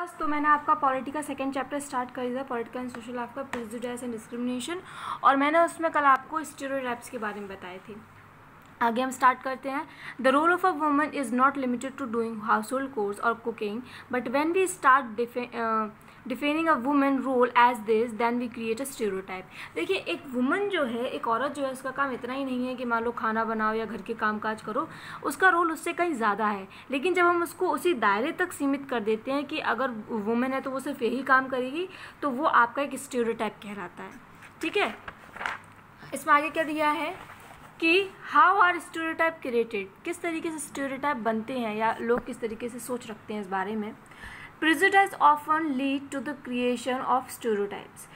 तो मैंने आपका पॉलिटी का सेकेंड चैप्टर स्टार्ट कर दिया, पॉलिटिकल एंड सोशल आपका प्रेजुडिस एंड डिस्क्रिमिनेशन, और मैंने उसमें कल आपको स्टीरियोटाइप्स के बारे में बताए थे। आगे हम स्टार्ट करते हैं। The role of a woman is not limited to doing household chores और cooking, but when we start defining a women role as this then we create a stereotype. देखिए, एक वुमन जो है, एक औरत जो है, उसका काम इतना ही नहीं है कि मान लो खाना बनाओ या घर के काम काज करो, उसका रोल उससे कहीं ज़्यादा है। लेकिन जब हम उसको उसी दायरे तक सीमित कर देते हैं कि अगर वुमेन है तो वो सिर्फ यही काम करेगी, तो वो आपका एक स्टीरियोटाइप कहलाता है। ठीक है, इसमें आगे क्या दिया है कि हाउ आर स्टीरियोटाइप क्रिएटेड, किस तरीके से स्टीरियोटाइप बनते हैं या लोग किस तरीके से सोच रखते हैं इस बारे में। Prejudice often lead to the creation of stereotypes.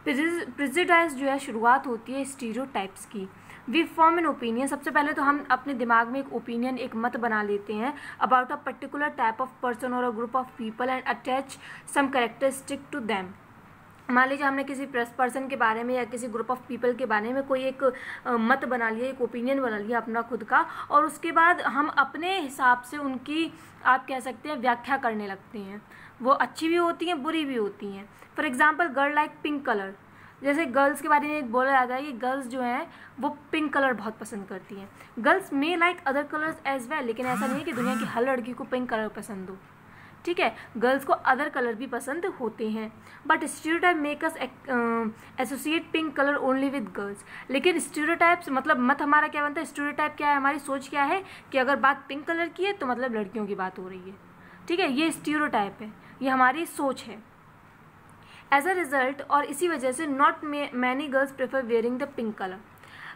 Prejudice जो है शुरुआत होती है स्टीरियोटाइप्स की। वी फॉर्म एन ओपिनियन, सबसे पहले तो हम अपने दिमाग में एक ओपिनियन, एक मत बना लेते हैं about a particular type of person और a group of people and attach some characteristic to them. मान लीजिए हमने किसी पर्सन के बारे में या किसी ग्रुप ऑफ पीपल के बारे में कोई एक मत बना लिया, एक ओपिनियन बना लिया अपना खुद का, और उसके बाद हम अपने हिसाब से उनकी, आप कह सकते हैं, व्याख्या करने लगते हैं। वो अच्छी भी होती हैं, बुरी भी होती हैं। For example, girl like pink colour, जैसे गर्ल्स के बारे में बोला जाता है कि गर्ल्स जो हैं वो पिंक कलर बहुत पसंद करती हैं। Girls may like other colours as well, लेकिन ऐसा नहीं है कि दुनिया की हर लड़की को पिंक कलर पसंद हो। ठीक है, गर्ल्स को अदर कलर भी पसंद होते हैं, but stereotype make us associate pink colour only with girls. लेकिन स्टीरियोटाइप्स मतलब मत हमारा क्या बनता है, स्टीरियोटाइप क्या है, हमारी सोच क्या है कि अगर बात पिंक कलर की है तो मतलब लड़कियों की बात हो रही है। ठीक है, ये स्टीरियोटाइप है, ये हमारी सोच है। एज अ रिजल्ट, और इसी वजह से not many girls prefer wearing the pink colour.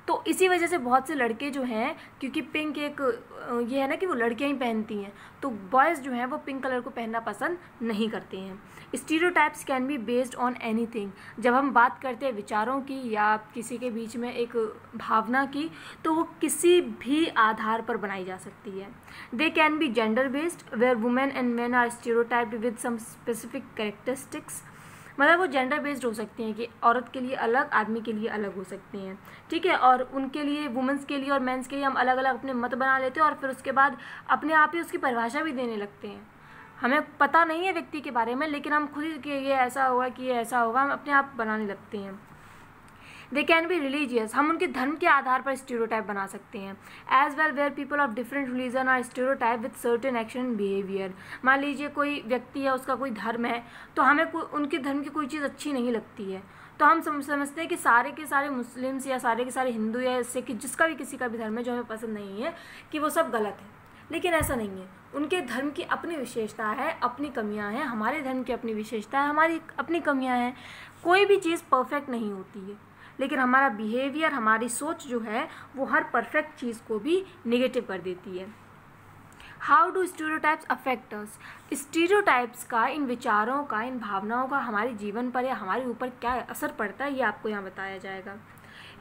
तो इसी वजह से बहुत से लड़के जो हैं, क्योंकि पिंक एक ये है ना कि वो लड़कियां ही पहनती हैं, तो बॉयज़ जो हैं वो पिंक कलर को पहनना पसंद नहीं करते हैं। Stereotypes can be based on anything. जब हम बात करते हैं विचारों की या किसी के बीच में एक भावना की, तो वो किसी भी आधार पर बनाई जा सकती है। They can be gender based, where women and men are stereotyped with some specific characteristics. मतलब वो जेंडर बेस्ड हो सकती हैं कि औरत के लिए अलग, आदमी के लिए अलग हो सकती हैं। ठीक है, और उनके लिए, वुमेंस के लिए और मेंस के लिए हम अलग अलग अपने मत बना लेते हैं, और फिर उसके बाद अपने आप ही उसकी परिभाषा भी देने लगते हैं। हमें पता नहीं है व्यक्ति के बारे में, लेकिन हम खुद कि ये ऐसा होगा, कि ये ऐसा होगा, हम अपने आप बनाने लगते हैं। दे कैन बी रिलीजियस, हम उनके धर्म के आधार पर स्टीरियोटाइप बना सकते हैं। As well where people of different religion are stereotype with certain action and behaviour. मान लीजिए कोई व्यक्ति है, उसका कोई धर्म है, तो हमें उनके धर्म की कोई चीज़ अच्छी नहीं लगती है, तो हम समझते हैं कि सारे के सारे मुस्लिम्स या सारे के सारे हिंदू या इससे कि जिसका भी किसी का भी धर्म है जो हमें पसंद नहीं है, कि वो सब गलत है। लेकिन ऐसा नहीं है, उनके धर्म की अपनी विशेषता है, अपनी कमियां हैं, हमारे धर्म की अपनी विशेषता है, हमारी अपनी कमियां हैं। कोई भी चीज़ परफेक्ट नहीं होती है, लेकिन हमारा बिहेवियर, हमारी सोच जो है वो हर परफेक्ट चीज़ को भी नेगेटिव कर देती है। How do stereotypes affect us. Stereotypes का, इन विचारों का, इन भावनाओं का हमारे जीवन पर या हमारे ऊपर क्या असर पड़ता है, ये आपको यहाँ बताया जाएगा।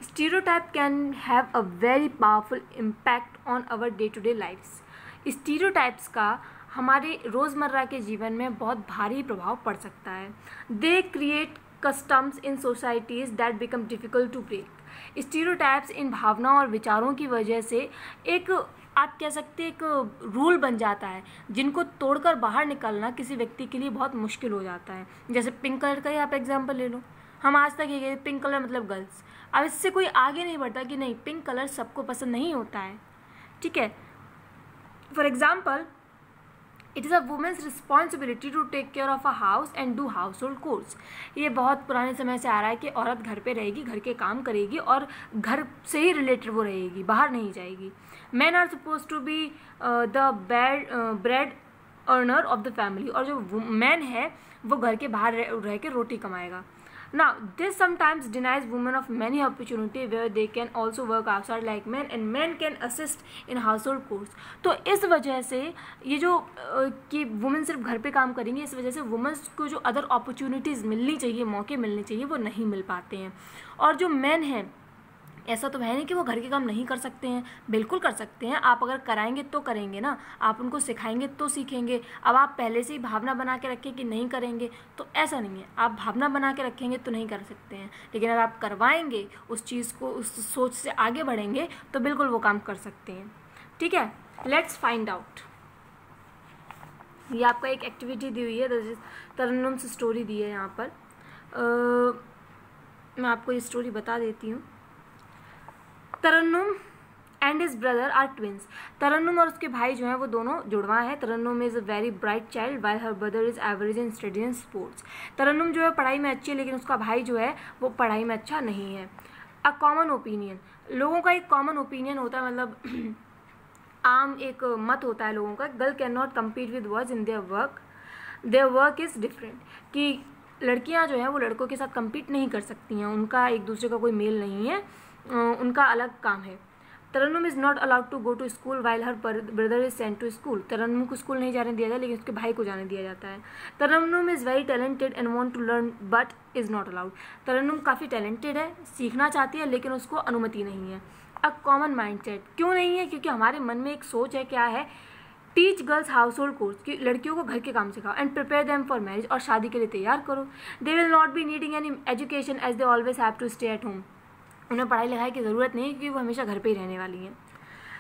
Stereotype can have a very powerful impact on our day to day lifes. Stereotypes का हमारे रोज़मर्रा के जीवन में बहुत भारी प्रभाव पड़ सकता है। They create customs in societies that become difficult to break. Stereotypes इन भावनाओं और विचारों की वजह से एक, आप कह सकते हैं, एक रूल बन जाता है, जिनको तोड़कर बाहर निकलना किसी व्यक्ति के लिए बहुत मुश्किल हो जाता है। जैसे पिंक कलर का ही आप एग्जांपल ले लो, हम आज तक ये पिंक कलर मतलब गर्ल्स, अब इससे कोई आगे नहीं बढ़ता कि नहीं, पिंक कलर सबको पसंद नहीं होता है। ठीक है, for example, it is a women's responsibility to take care of a house and do household chores. ये बहुत पुराने समय से आ रहा है कि औरत घर पे रहेगी, घर के काम करेगी और घर से ही रिलेटेड वो रहेगी, बाहर नहीं जाएगी। Man are suppose to be the bread earner of the family, और जो मैन है वो घर के बाहर रह के रोटी कमाएगा। Now, this sometimes denies women of many opportunity where they can also work outside like men and men can assist in household chores. तो इस वजह से ये जो कि वुमेन सिर्फ घर पे काम करेंगी, इस वजह से वुमेन्स को जो अदर अपॉर्चुनिटीज़ मिलनी चाहिए, मौके मिलने चाहिए, वो नहीं मिल पाते हैं। और जो मेन हैं, ऐसा तो है नहीं कि वो घर के काम नहीं कर सकते हैं, बिल्कुल कर सकते हैं। आप अगर कराएंगे तो करेंगे ना, आप उनको सिखाएंगे तो सीखेंगे। अब आप पहले से ही भावना बना के रखें कि नहीं करेंगे, तो ऐसा नहीं है। आप भावना बना के रखेंगे तो नहीं कर सकते हैं, लेकिन अगर आप करवाएंगे उस चीज़ को, उस सोच से आगे बढ़ेंगे, तो बिल्कुल वो काम कर सकते हैं। ठीक है, लेट्स फाइंड आउट। ये आपका एक एक्टिविटी दी हुई है, तरन्नुम से स्टोरी दी है यहाँ पर। मैं आपको ये स्टोरी बता देती हूँ। Tarannum and his brother are twins. Tarannum और उसके भाई जो हैं वो दोनों जुड़वा हैं। Tarannum is a very bright child while her brother is average in study and sports. Tarannum जो है पढ़ाई में अच्छी है, लेकिन उसका भाई जो है वो पढ़ाई में अच्छा नहीं है। अ कॉमन ओपिनियन, लोगों का एक कॉमन ओपिनियन होता है, मतलब आम एक मत होता है लोगों का, girl can not compete with boys in their work is different, कि लड़कियां जो हैं वो लड़कों के साथ कम्पीट नहीं कर सकती हैं, उनका एक दूसरे का कोई मेल नहीं है, उनका अलग काम है। Tarannum is not allowed to go to school while her brother is sent to school. Tarannum को स्कूल नहीं जाने दिया जाता, लेकिन उसके भाई को जाने दिया जाता है। Tarannum is very talented and want to learn but is not allowed. Tarannum काफ़ी टैलेंटेड है, सीखना चाहती है, लेकिन उसको अनुमति नहीं है। अ कॉमन माइंडसेट, क्यों नहीं है? क्योंकि हमारे मन में एक सोच है, क्या है? Teach girls household chores, कि लड़कियों को घर के काम सिखाओ, and prepare them for marriage, और शादी के लिए तैयार करो। They will not be needing any education as they always have to stay at home. उन्हें पढ़ाई लिखाई की ज़रूरत नहीं है, क्योंकि वो हमेशा घर पे ही रहने वाली हैं।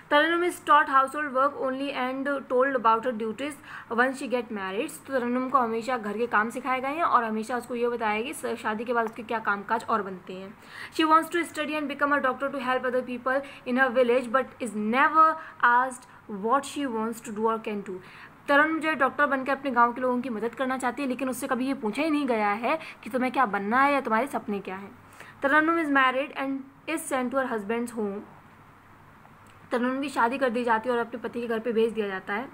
Tarannum is taught household work only and told about her duties once she get married. तो तरन्नुम को हमेशा घर के काम सिखाए गए हैं, और हमेशा उसको ये बताया कि शादी के बाद उसके क्या कामकाज और बनते हैं। She wants to study and become a doctor to help other people in her village, but is never asked what she wants to do और कैन डू। तरन्नुम जो है डॉक्टर बनकर अपने गाँव के लोगों की मदद करना चाहती है, लेकिन उससे कभी ये पूछा ही नहीं गया है कि तुम्हें क्या बनना है या तुम्हारे सपने क्या हैं। Tarannum is married and is sent to her husband's home. Tarannum की शादी कर दी जाती है और अपने पति के घर पे भेज दिया जाता है।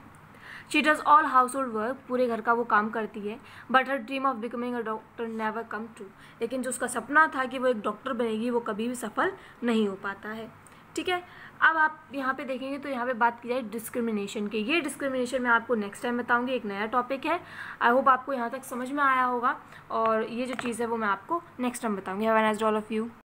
She does all house hold work, पूरे घर का वो काम करती है। But her dream of becoming a doctor never come true, लेकिन जो उसका सपना था कि वो एक डॉक्टर बनेगी, वो कभी भी सफल नहीं हो पाता है। ठीक है, अब आप यहाँ पे देखेंगे तो यहाँ पे बात की जाए डिस्क्रिमिनेशन की। ये डिस्क्रिमिनेशन मैं आपको नेक्स्ट टाइम बताऊँगी, एक नया टॉपिक है। आई होप आपको यहाँ तक समझ में आया होगा, और ये जो चीज़ है वो मैं आपको नेक्स्ट टाइम बताऊँगी। Have a nice day all of you.